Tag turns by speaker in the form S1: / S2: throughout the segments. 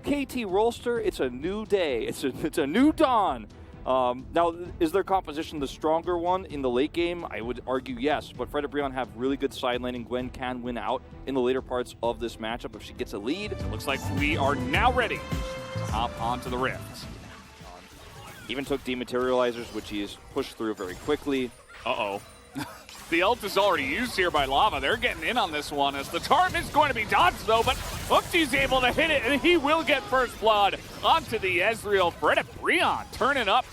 S1: KT Rolster, it's a new day. It's a new dawn. Now, is their composition the stronger one in the late game? I would argue yes, but Fredit Brion have really good side laning. Gwen can win out in the later parts of this matchup if she gets a lead.
S2: It looks like we are now ready to hop onto the Rift.
S1: Even took dematerializers, which he has pushed through very quickly.
S2: Uh-oh. The ult is already used here by Lava. They're getting in on this one as the Tarn is going to be dodged though, but Umpty's able to hit it and he will get first blood onto the Ezreal. Fredit Brion turning up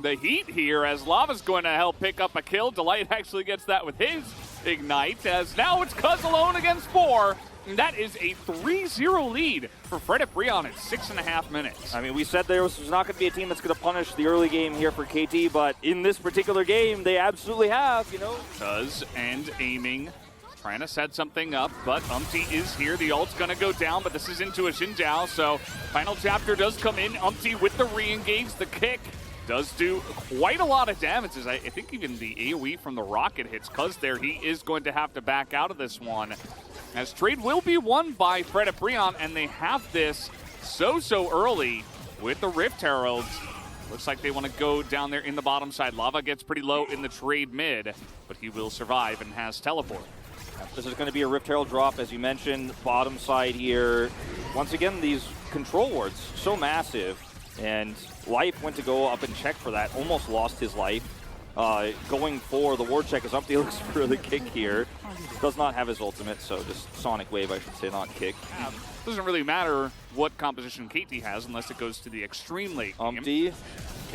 S2: the heat here as Lava's going to help pick up a kill. Delight actually gets that with his Ignite as now it's Cuz alone against 4. And that is a 3-0 lead for Fredit Brion in 6.5 minutes.
S1: I mean, we said there was not going to be a team that's going to punish the early game here for KT, but in this particular game, they absolutely have, you know.
S2: Cuz and aiming, trying to set something up, but Umpty is here. The ult's going to go down, but this is into a Xinjiao, so final chapter does come in. Umpty with the re-engage, the kick. Does do quite a lot of damage. I think even the AoE from the rocket hits Cuz there. He is going to have to back out of this one. As trade will be won by Fredit Brion, and they have this so early with the Rift Heralds. Looks like they want to go down there in the bottom side. Lava gets pretty low in the trade mid, but he will survive and has teleport.
S1: This is going to be a Rift Herald drop, as you mentioned, bottom side here. Once again, these control wards, so massive, and Life went to go up and check for that, almost lost his life. Going for the ward check as Umpty looks for the kick here. Does not have his ultimate, so just Sonic Wave, I should say, not kick.
S2: Doesn't really matter what composition KT has unless it goes to the extreme late game.
S1: Umpty.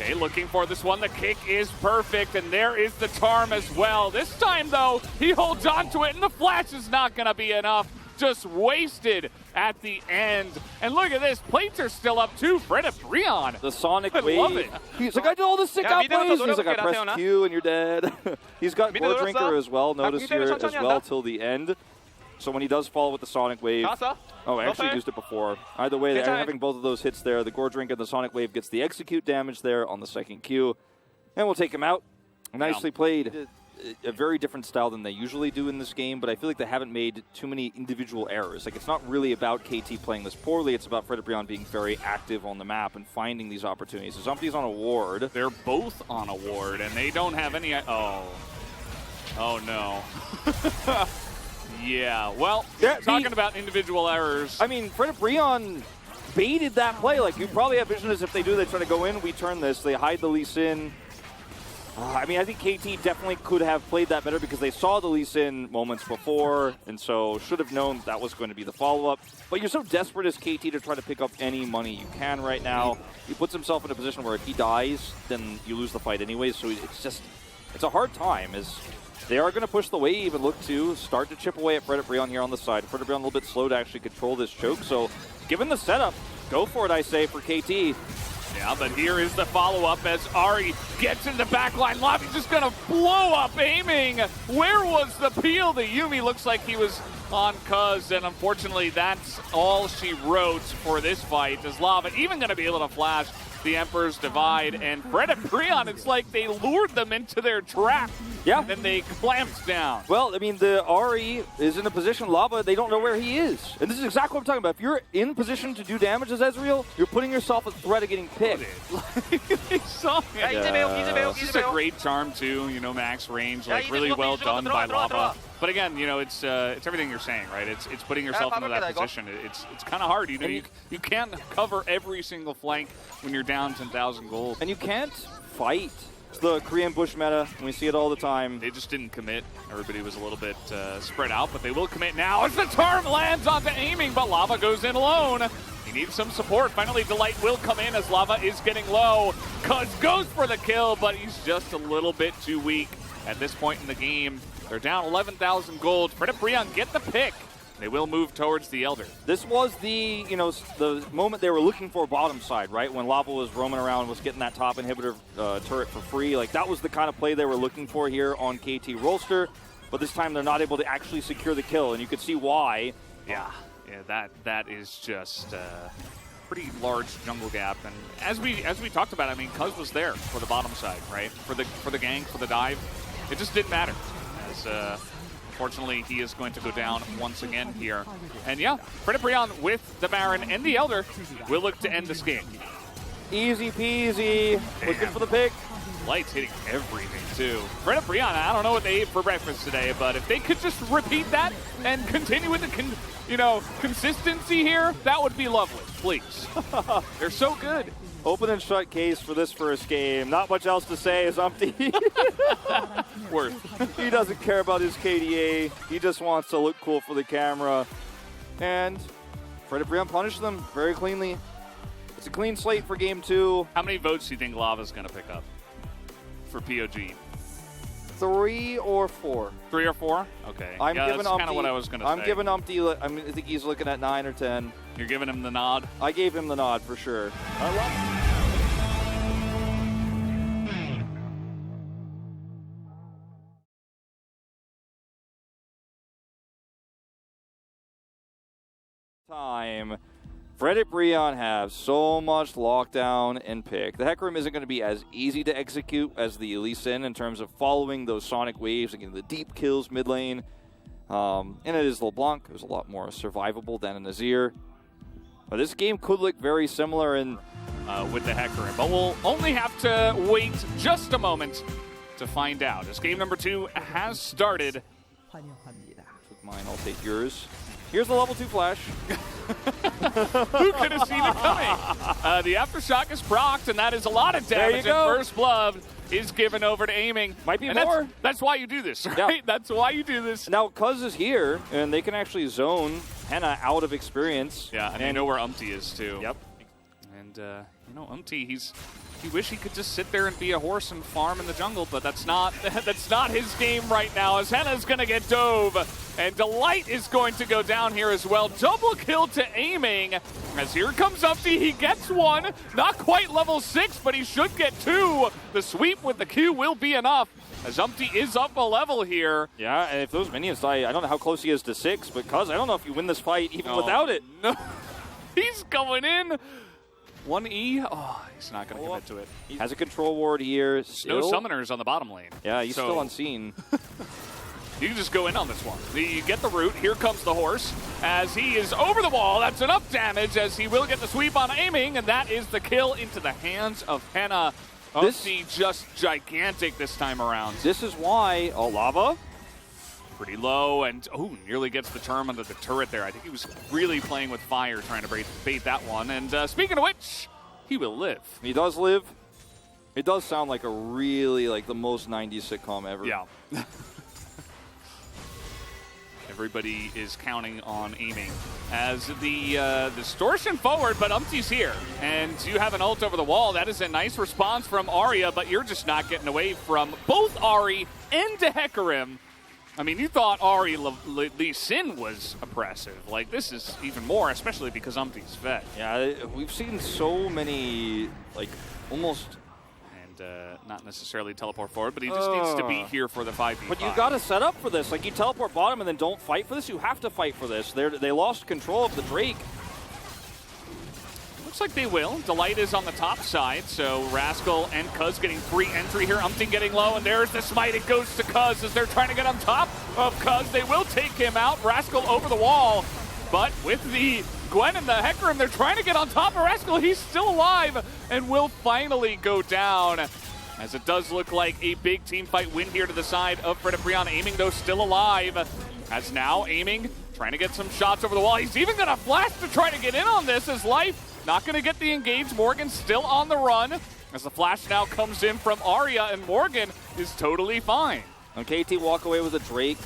S2: Okay, looking for this one. The kick is perfect, and there is the Tarm as well. This time, though, he holds on to it, and the flash is not going to be enough. Just wasted at the end. And look at this. Plates are still up, too. Fredit Brion.
S1: The Sonic
S2: I
S1: Wave.
S2: love it.
S1: He's like, I did all the sick outplays. He's like, I pressed Q and you're dead. He's got Gore Drinker as well. Notice here as well till the end. So when he does follow with the Sonic Wave. Oh, I actually used it before. Either way, they're having both of those hits there. The Gore Drinker and the Sonic Wave gets the execute damage there on the second Q. And we'll take him out. Nicely played. A very different style than they usually do in this game, but I feel like they haven't made too many individual errors. Like, it's not really about KT playing this poorly, it's about Fredit Brion being very active on the map and finding these opportunities. Zumpty's on a ward.
S2: They're both on a ward, and they don't have any... Oh no. Yeah, well, talking about individual errors.
S1: I mean, Fredit Brion baited that play. Like, you probably have vision as if they do, they try to go in, we turn this, they hide the Lee Sin. I mean, I think KT definitely could have played that better because they saw the Lee Sin moments before, and so should have known that was going to be the follow-up. But you're so desperate as KT to try to pick up any money you can right now. He puts himself in a position where if he dies, then you lose the fight anyways. So it's a hard time as they are going to push the wave and look to start to chip away at Fredit Brion here on the side. Fredit Brion a little bit slow to actually control this choke. So given the setup, go for it, I say, for KT.
S2: Yeah, but here is the follow-up as Ari gets in the backline. Lobby's just going to blow up aiming. Where was the peel? The Yuumi looks like he was on Cuz, and unfortunately that's all she wrote for this fight. Is Lava even going to be able to flash the Emperor's Divide? And Fredit Brion, it's like they lured them into their trap.
S1: Yeah.
S2: And then they clamped down.
S1: Well, I mean, the Ari is in a position, Lava, they don't know where he is. And this is exactly what I'm talking about. If you're in position to do damage as Ezreal, you're putting yourself at threat of getting picked.
S2: They saw him. This is a great charm, too. You know, max range, like really well done by Lava. But again, you know, it's everything you're saying, right? It's putting yourself into that position. It's kind of hard. You know, you can't cover every single flank when you're down 10,000 gold.
S1: And you can't fight. It's the Korean Bush meta, and we see it all the time.
S2: They just didn't commit. Everybody was a little bit spread out, but they will commit now as the Tarm lands onto aiming, but Lava goes in alone. He needs some support. Finally, Delight will come in as Lava is getting low. Cuz goes for the kill, but he's just a little bit too weak at this point in the game. They're down 11,000 gold. Fredit Brion get the pick. They will move towards the Elder.
S1: This was the moment they were looking for bottom side, right? When Lava was roaming around, was getting that top inhibitor turret for free. Like, that was the kind of play they were looking for here on KT Rolster. But this time they're not able to actually secure the kill, and you could see why.
S2: Yeah, that is just pretty large jungle gap. And as we talked about, I mean, Cuz was there for the bottom side, right? For the gank, for the dive. It just didn't matter. As unfortunately, he is going to go down once again here. And yeah, Fredit Brion with the Baron and the Elder will look to end this game.
S1: Easy peasy.
S2: Damn.
S1: Looking for the pick.
S2: Lights hitting everything, too. Fredit Brion, I don't know what they ate for breakfast today, but if they could just repeat that and continue with the consistency here, that would be lovely, please. They're so good.
S1: Open and shut case for this first game. Not much else to say as Umpty.
S2: Worth.
S1: He doesn't care about his KDA. He just wants to look cool for the camera. And Fredit Brion punished them very cleanly. It's a clean slate for game 2.
S2: How many votes do you think Lava's going to pick up for POG?
S1: 3 or 4.
S2: 3 or 4? Okay.
S1: I'm
S2: yeah,
S1: giving
S2: that's kind of what I was going to say.
S1: I'm giving Umpty, I think he's looking at 9 or 10.
S2: You're giving him the nod?
S1: I gave him the nod for sure. I love it. Time. Fredit Brion have so much lockdown and pick. The Hecarim isn't going to be as easy to execute as the Lee Sin in terms of following those sonic waves and getting the deep kills mid lane. And it is LeBlanc, who's a lot more survivable than an Azir. But this game could look very similar in
S2: with the Hecarim. But we'll only have to wait just a moment to find out. As game number 2 has started.
S1: Took mine, I'll take yours. Here's the level 2 flash.
S2: Who could have seen it coming? The Aftershock is procced, and that is a lot of damage.
S1: There you go.
S2: And First Blood is given over to aiming.
S1: Might be
S2: and
S1: more.
S2: That's why you do this, right?
S1: Yeah.
S2: That's why you do this.
S1: Now, Cuz is here, and they can actually zone Henna out of experience.
S2: Yeah, and I know where Umpty is, too.
S1: Yep.
S2: And, Umpty, he wish he could just sit there and be a horse and farm in the jungle, but that's not his game right now, as Henna's going to get dove. And Delight is going to go down here as well. Double kill to aiming. As here comes Umpty, he gets one. Not quite level 6, but he should get 2. The sweep with the Q will be enough, as Umpty is up a level here.
S1: Yeah, and if those minions die, I don't know how close he is to 6, but Cuz, I don't know if you win this fight even without it.
S2: No, he's going in. 1E? Oh, he's not going to commit to it.
S1: He has a control ward here.
S2: No summoners on the bottom lane.
S1: Yeah, he's still unseen.
S2: You can just go in on this one. You get the root. Here comes the horse as he is over the wall. That's enough damage as he will get the sweep on aiming, and that is the kill into the hands of Henna. Umpty just gigantic this time around.
S1: This is why Lava.
S2: Pretty low, and nearly gets the term under the turret there. I think he was really playing with fire trying to bait that one. And speaking of which, he will live.
S1: He does live. It does sound like a really, the most 90s sitcom ever.
S2: Yeah. Everybody is counting on aiming as the distortion forward, but Umpty's here. And you have an ult over the wall. That is a nice response from Arya, but you're just not getting away from both Ahri and the Hecarim. I mean, you thought Ahri Lee Sin was oppressive. This is even more, especially because Umpty's fed.
S1: Yeah, we've seen so many, almost...
S2: And not necessarily teleport forward, but he just needs to be here for the 5v5.
S1: But you got to set up for this. You teleport bottom and then don't fight for this. You have to fight for this. They lost control of the Drake.
S2: Looks like they will. Delight is on the top side, so Rascal and Cuz getting free entry here. Umpty getting low, and there's the smite. It goes to Cuz as they're trying to get on top of Cuz. They will take him out. Rascal over the wall, but with the Gwen and the Hecarim, they're trying to get on top of Rascal. He's still alive and will finally go down, as it does look like a big team fight win here to the side of Fredit Brion. Aiming, though, still alive, as now aiming, trying to get some shots over the wall. He's even going to flash to try to get in on this, as Life not going to get the engage. Morgan still on the run, as the flash now comes in from Arya, and Morgan is totally fine.
S1: And KT walk away with a Drake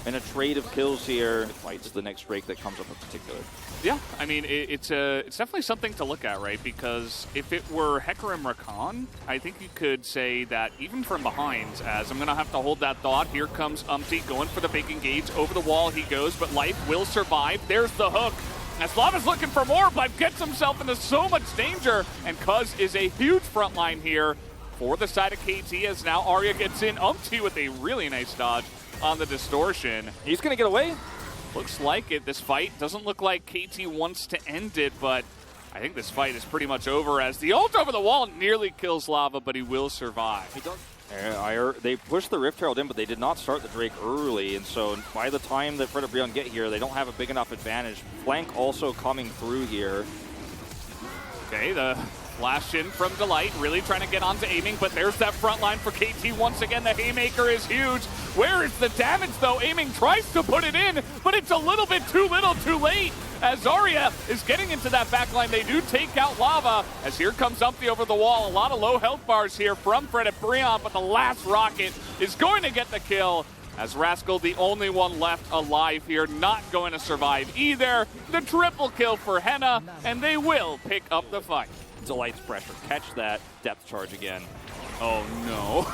S1: and a trade of kills here. It fights the next Drake that comes up in particular.
S2: Yeah, I mean, it's definitely something to look at, right? Because if it were Hecarim Rakan, I think you could say that even from behind, as I'm going to have to hold that thought. Here comes Umpty going for the big engage. Over the wall he goes, but Life will survive. There's the hook. As Lava's looking for more, Life gets himself into so much danger, and Cuz is a huge front line here for the side of KT, as now Arya gets in. Umpty with a really nice dodge on the distortion.
S1: He's going to get away.
S2: Looks like it. This fight doesn't look like KT wants to end it, but I think this fight is pretty much over, as the ult over the wall nearly kills Lava, but he will survive.
S1: They pushed the Rift Herald in, but they did not start the Drake early, and so by the time that Fredit Brion get here, they don't have a big enough advantage. Flank also coming through here.
S2: Okay, the flash in from Delight, really trying to get onto aiming, but there's that front line for KT once again. The haymaker is huge. Where is the damage, though? Aiming tries to put it in, but it's a little bit too little, too late. As Zarya is getting into that back line, they do take out Lava, as here comes Umpty over the wall. A lot of low health bars here from Fredit Brion, but the last rocket is going to get the kill, as Rascal, the only one left alive here, not going to survive either. The triple kill for Henna, and they will pick up the fight.
S1: Delight's pressure. Catch that depth charge again.
S2: Oh no.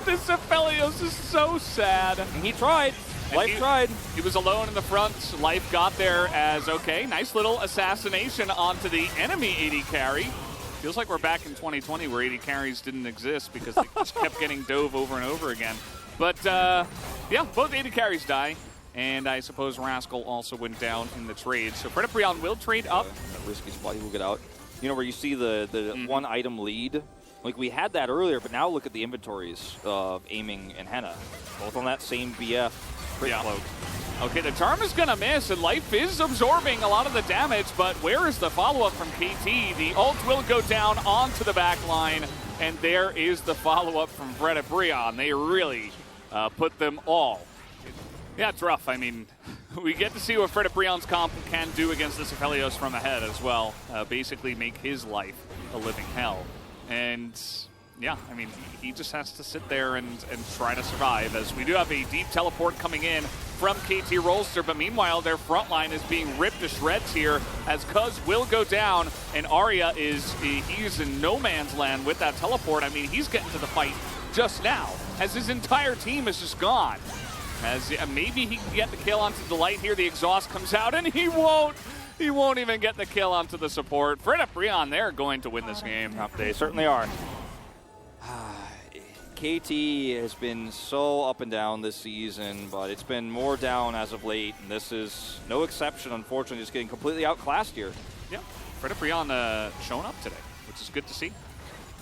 S2: This Aphelios is so sad.
S1: And he tried. Life tried.
S2: He was alone in the front. Life got there as, okay, nice little assassination onto the enemy AD carry. Feels like we're back in 2020 where AD carries didn't exist because they just kept getting dove over and over again. But, yeah, both AD carries die. And I suppose Rascal also went down in the trade. So Fredit Brion will trade up.
S1: That risky spot, he will get out. You know, where you see the one item lead? Like, we had that earlier, but now look at the inventories of Aiming and Henna. Both on that same BF crit cloak.
S2: Okay, the charm is going to miss, and Life is absorbing a lot of the damage, but where is the follow-up from KT? The ult will go down onto the back line, and there is the follow-up from Fredit Brion. They really put them all. Yeah, it's rough. I mean, we get to see what Fredit Brion's comp can do against this Aphelios from ahead as well. Basically make his life a living hell. And yeah, I mean, he just has to sit there and try to survive, as we do have a deep teleport coming in from KT Rolster, but meanwhile their front line is being ripped to shreds here as Cuz will go down, and Arya he's in no man's land with that teleport. I mean, he's getting to the fight just now as his entire team is just gone. As maybe he can get the kill onto Delight here. The exhaust comes out, and he won't. He won't even get the kill onto the support. Fredit Brion, they're going to win this game.
S1: They certainly are. KT has been so up and down this season, but it's been more down as of late, and this is no exception, unfortunately, just getting completely outclassed here.
S2: Yeah, Fredit Brion showing up today, which is good to see.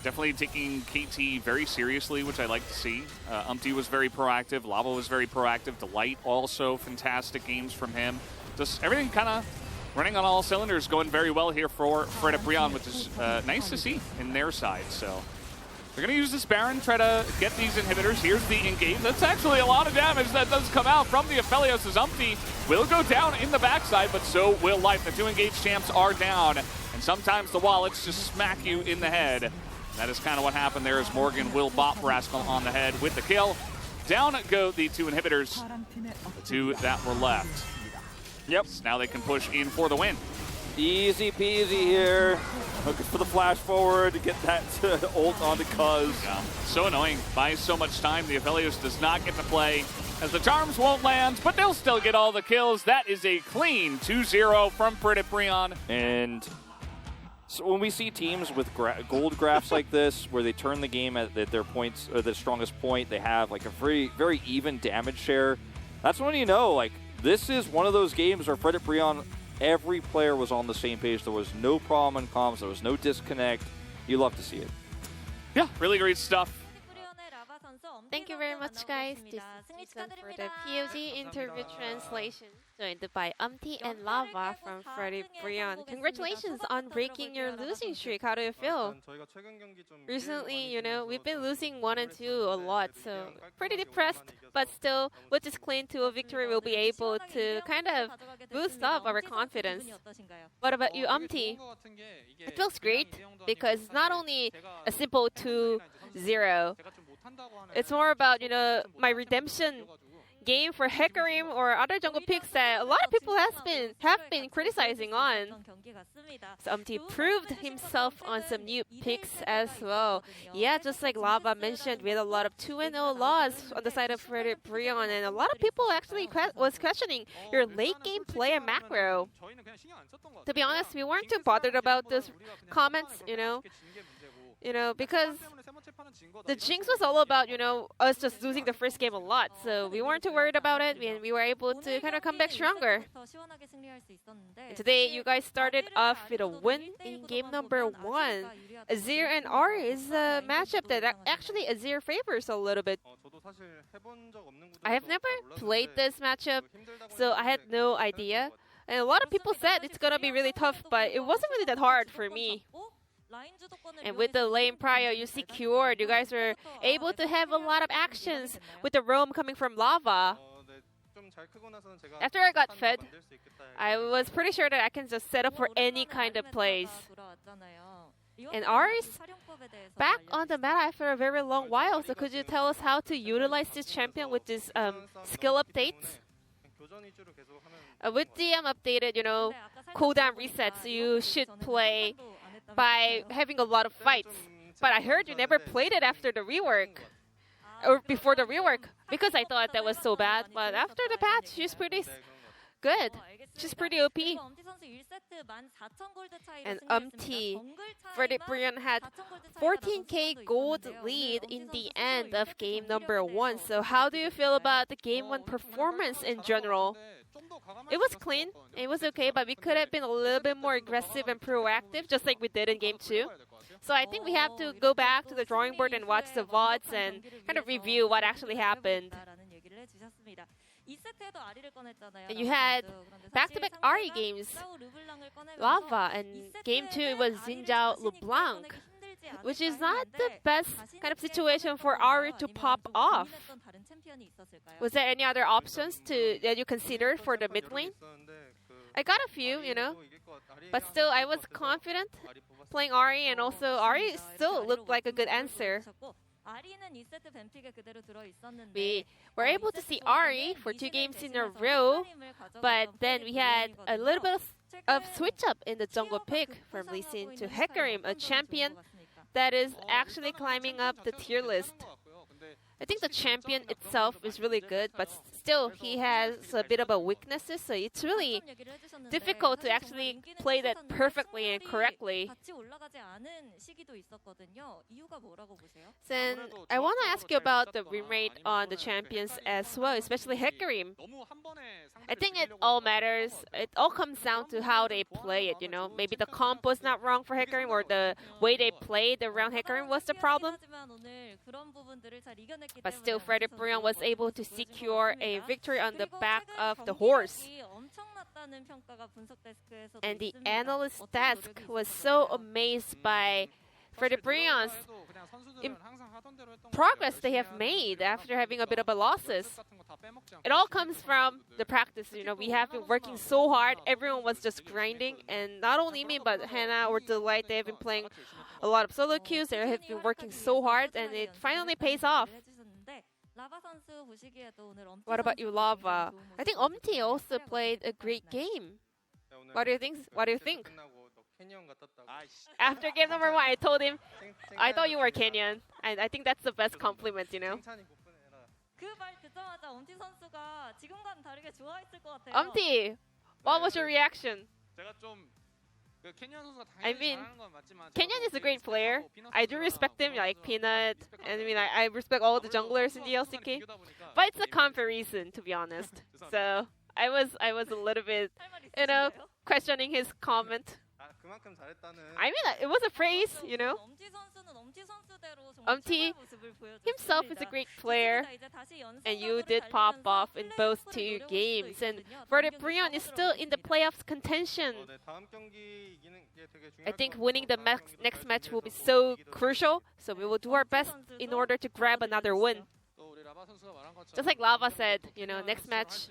S2: Definitely taking KT very seriously, which I like to see. Umpty was very proactive. Lava was very proactive. Delight also, fantastic games from him. Just everything kind of running on all cylinders, going very well here for Fredit Brion, which is nice to see in their side. So they're going to use this Baron, try to get these inhibitors. Here's the engage. That's actually a lot of damage that does come out from the Aphelios, as Umpty will go down in the backside, but so will Life. The two engaged champs are down, and sometimes the wallets just smack you in the head. That is kind of what happened there, as Morgan will bop Rascal on the head with the kill. Down go the two inhibitors, the two that were left.
S1: Yep.
S2: So now they can push in for the win.
S1: Easy peasy here. Looking for the flash forward to get that ult onto Cuz.
S2: Yeah. So annoying. Buys so much time. The Aphelios does not get to play, as the charms won't land, but they'll still get all the kills. That is a clean 2-0 from Fredit Brion.
S1: And so when we see teams with gold graphs like this, where they turn the game at their points, or the strongest point, they have like a very even damage share. That's when you know, like, this is one of those games where Fredit Brion, every player was on the same page. There was no problem in comms. There was no disconnect. You love to see it.
S2: Yeah, really great stuff.
S3: Thank you very much, guys. This is Susan for the POG interview translation, joined by Umpty and Lava from Fredit Brion. Congratulations on breaking your losing streak. How do you feel? Recently, you know, we've been losing 1 and 2 a lot, so pretty depressed. But still, with this clean 2 victory, we'll be able to kind of boost up our confidence. What about you, Umpty? It feels great because it's not only a simple 2-0. It's more about, you know, my redemption game for Hecarim or other jungle picks that a lot of people have been criticizing on. So Umpty proved himself on some new picks as well. Yeah, just like Lava mentioned, we had a lot of 2-0 loss on the side of Fredit Brion, and a lot of people actually was questioning your late game play and macro. To be honest, we weren't too bothered about those comments, you know. You know, because the Jinx was all about, you know, us just losing the first game a lot. So we weren't too worried about it, and we were able to kind of come back stronger. And today, you guys started off with a win in game number 1. Azir and Ari is a matchup that actually Azir favors a little bit. I have never played this matchup, so I had no idea. And a lot of people said it's gonna be really tough, but it wasn't really that hard for me. And with the lane prior, you secured. You guys were able to have a lot of actions with the roam coming from lava. After I got fed, I was pretty sure that I can just set up for any kind of plays. And Ari's back on the meta after a very long while. So could you tell us how to utilize this champion with this skill updates? With DM updated, you know, cooldown resets, you should play by having a lot of fights. But I heard you never played it after the rework. Or before the rework. Because I thought that was so bad. But after the patch, she's pretty good. She's pretty OP. And Fredit Brion had 14k gold lead in the end of game number 1. So how do you feel about the game 1 performance in general? It was clean. It was okay, but we could have been a little bit more aggressive and proactive, just like we did in game 2. So I think we have to go back to the drawing board and watch the VODs and kind of review what actually happened. And you had back-to-back Ari games, Lava, and game 2 it was Xinjiao LeBlanc, which is not the best kind of situation for Ari to pop off. Was there any other options that you considered for the mid lane? I got a few, you know, but still I was confident playing Ari, and also Ari still looked like a good answer. We were able to see Ari for 2 games in a row, but then we had a little bit of switch up in the jungle pick from Lee Sin to Hecarim, a champion that is actually climbing up the tier list. I think the champion itself is really good, but still he has a bit of a weaknesses, so it's really difficult to actually play that perfectly and correctly. Then I want to ask you about the win rate on the champions as well, especially Hecarim. I think it all matters. It all comes down to how they play it, you know. Maybe the comp was not wrong for Hecarim, or the way they played around Hecarim was the problem. But still, Fredit Brion was able to secure a victory on the back of the horse. And the analyst desk was so amazed by Fredit Brion's progress they have made after having a bit of a losses. It all comes from the practice. You know, we have been working so hard. Everyone was just grinding, and not only me, but Hannah or Delight. They have been playing a lot of solo queues. They have been working so hard, and it finally pays off. What about you, Lava? I think Omti also played a great game. What do you think? What do you think? After game number 1, I told him, I thought you were Kenyan. And I think that's the best compliment, you know. Omti, what was your reaction? I mean, Kenyan is a great player. I do respect him, like Peanut, and I mean, I respect all the junglers in the LCK. But it's a comparison, to be honest. So I was a little bit, you know, questioning his comment. I mean, it was a praise, you know. Umti himself is a great player, and you did pop off in both 2 games. And Fredit Brion is still in the playoffs contention. I think winning the next match will be so crucial, so we will do our best in order to grab another win. Just like Lava said, you know, next match,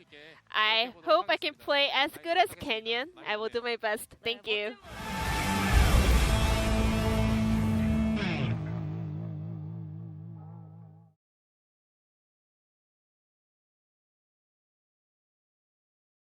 S3: I hope I can play as good as Kenyan. I will do my best. Thank you.